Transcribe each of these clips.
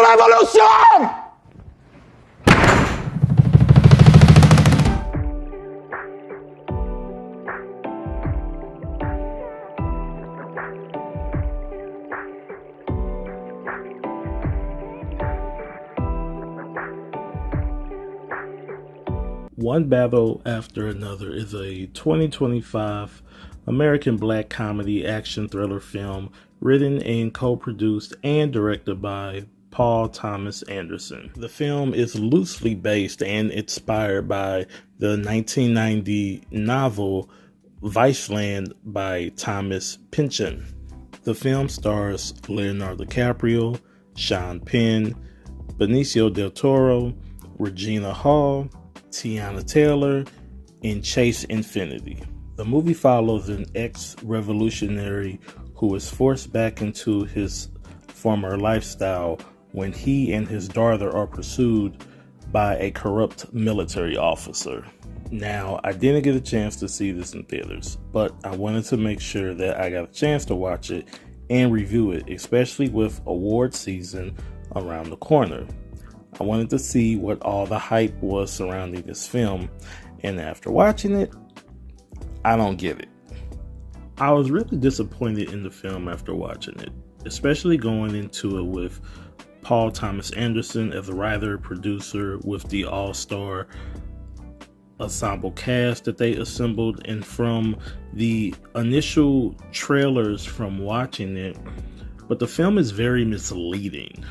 revolution! One Battle After Another is a 2025 American black comedy action thriller film written and co-produced and directed by Paul Thomas Anderson. The film is loosely based and inspired by the 1990 novel Vineland by Thomas Pynchon. The film stars Leonardo DiCaprio, Sean Penn, Benicio del Toro, Regina Hall, Teyana Taylor, and Chase Infiniti. The movie follows an ex-revolutionary who is forced back into his former lifestyle when he and his daughter are pursued by a corrupt military officer. Now, I didn't get a chance to see this in theaters, but I wanted to make sure that I got a chance to watch it and review it, especially with award season around the corner. I wanted to see what all the hype was surrounding this film, and after watching it, I don't get it. I was really disappointed in the film after watching it, especially going into it with Paul Thomas Anderson as a writer, producer, with the all-star ensemble cast that they assembled, and from the initial trailers from watching it, but the film is very misleading,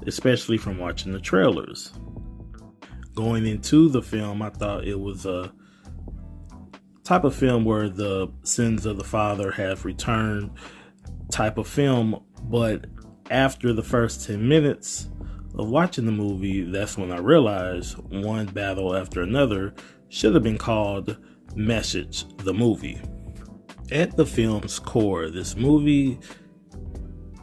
especially from watching the trailers. Going into the film, I thought it was a type of film where the sins of the father have returned type of film, but after the first 10 minutes of watching the movie, that's when I realized One Battle After Another should have been called Message the Movie. At the film's core, this movie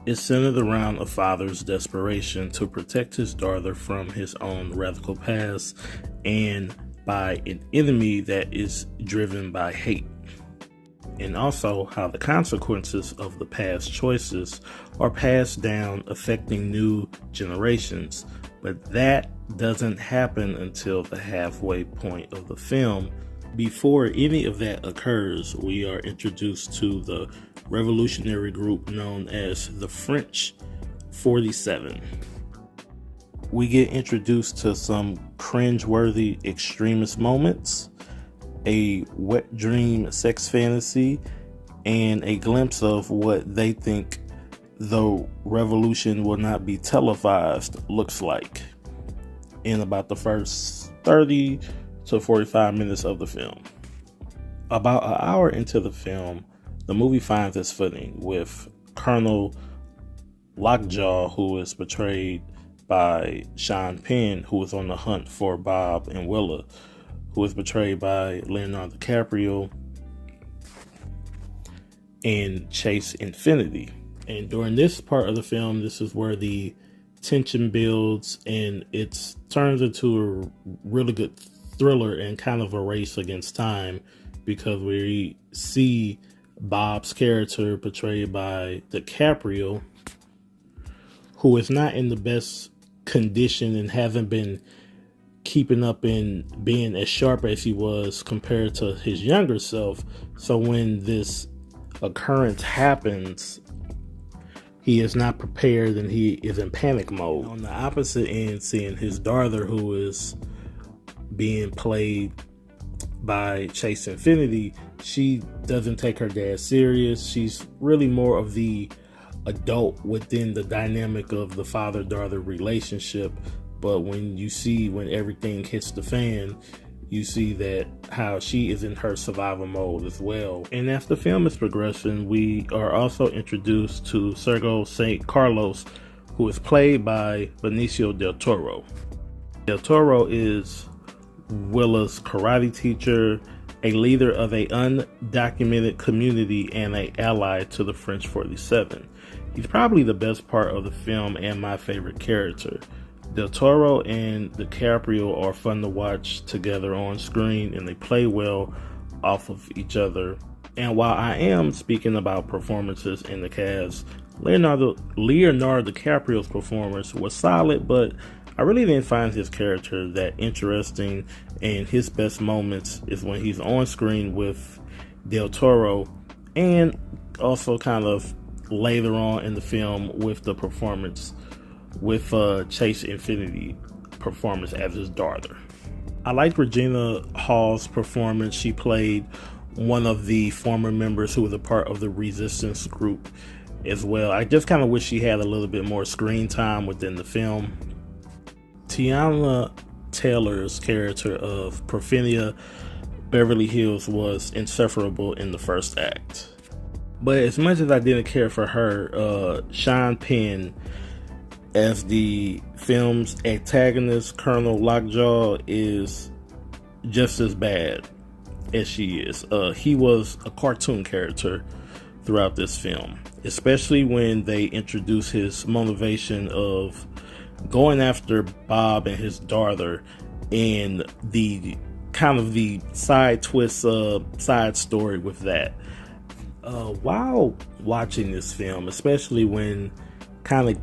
is centered around a father's desperation to protect his daughter from his own radical past and by an enemy that is driven by hate, and also how the consequences of the past choices are passed down, affecting new generations. But that doesn't happen until the halfway point of the film. Before any of that occurs, we are introduced to the revolutionary group known as the French 47. We get introduced to some cringe-worthy extremist moments, a wet dream sex fantasy, and a glimpse of what they think the revolution will not be televised looks like in about the first 30 to 45 minutes of the film. About an hour into the film, the movie finds its footing with Colonel Lockjaw, who is portrayed by Sean Penn, who is on the hunt for Bob and Willa, who is portrayed by Leonardo DiCaprio, and Chase Infiniti. And during this part of the film, this is where the tension builds and it turns into a really good thriller and kind of a race against time, because we see Bob's character, portrayed by DiCaprio, who is not in the best condition and hasn't been keeping up and being as sharp as he was compared to his younger self. So when this occurrence happens, he is not prepared and he is in panic mode. On the opposite end, seeing his daughter, who is being played by Chase Infiniti, she doesn't take her dad serious. She's really more of the adult within the dynamic of the father-daughter relationship. But when everything hits the fan, you see that how she is in her survival mode as well. And as the film is progressing, we are also introduced to Sergio St. Carlos, who is played by Benicio del Toro. Del Toro is Willa's karate teacher, a leader of an undocumented community, and an ally to the French 47. He's probably the best part of the film and my favorite character. Del Toro and DiCaprio are fun to watch together on screen, and they play well off of each other. And while I am speaking about performances in the cast, Leonardo DiCaprio's performance was solid, but I really didn't find his character that interesting, and his best moments is when he's on screen with Del Toro, and also kind of later on in the film with the performance with Chase Infiniti performance as his daughter. I liked Regina Hall's performance. She played one of the former members who was a part of the resistance group as well. I just kind of wish she had a little bit more screen time within the film. Teyana Taylor's character of Perfidia Beverly Hills was insufferable in the first act. But as much as I didn't care for her, Sean Penn as the film's antagonist, Colonel Lockjaw, is just as bad as she is. He was a cartoon character throughout this film, especially when they introduce his motivation of going after Bob and his daughter, and the kind of the side twist, side story with that. While watching this film, especially when kind of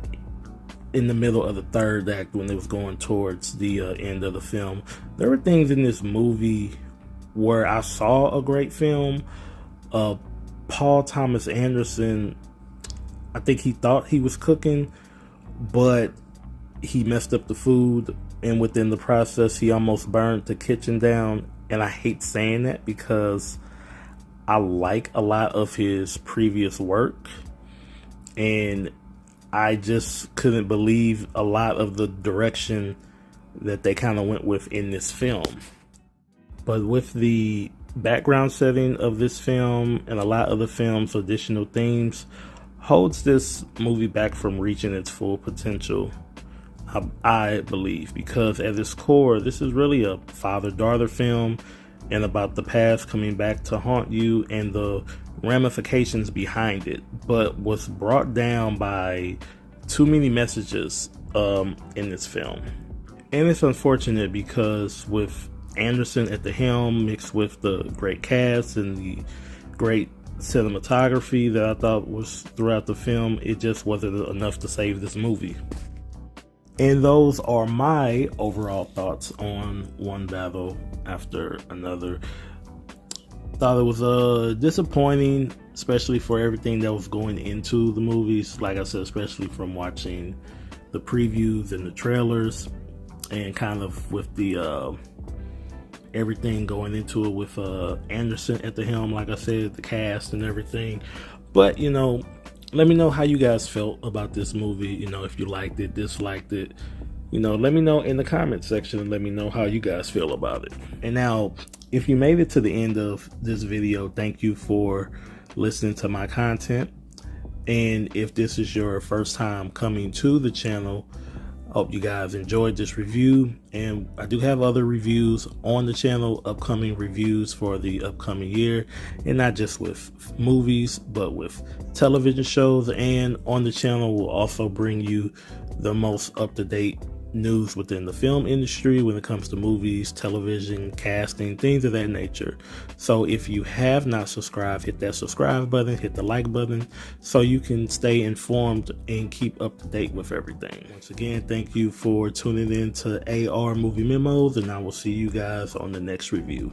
in the middle of the third act, when it was going towards the end of the film, there were things in this movie where I saw a great film. Paul Thomas Anderson, I think he thought he was cooking, but he messed up the food, and within the process he almost burned the kitchen down. And I hate saying that because I like a lot of his previous work, and I just couldn't believe a lot of the direction that they kind of went with in this film. But with the background setting of this film and a lot of the film's additional themes, holds this movie back from reaching its full potential, I believe, because at its core, this is really a father-daughter film, and about the past coming back to haunt you and the ramifications behind it, but was brought down by too many messages in this film. And it's unfortunate because with Anderson at the helm, mixed with the great cast and the great cinematography that I thought was throughout the film, it just wasn't enough to save this movie. And those are my overall thoughts on One Battle After Another. Thought it was disappointing, especially for everything that was going into the movies. Like I said, especially from watching the previews and the trailers, and kind of with the everything going into it with Anderson at the helm, like I said, the cast and everything. But let me know how you guys felt about this movie. If you liked it, disliked it. Let me know in the comment section, and let me know how you guys feel about it. And now, if you made it to the end of this video, thank you for listening to my content. And if this is your first time coming to the channel, I hope you guys enjoyed this review. And I do have other reviews on the channel, upcoming reviews for the upcoming year, and not just with movies, but with television shows. And on the channel, we'll also bring you the most up-to-date news within the film industry when it comes to movies, television, casting, things of that nature. So if you have not subscribed, hit that subscribe button, hit the like button, so you can stay informed and keep up to date with everything. Once again, thank you for tuning in to AR Movie Memos, and I will see you guys on the next review.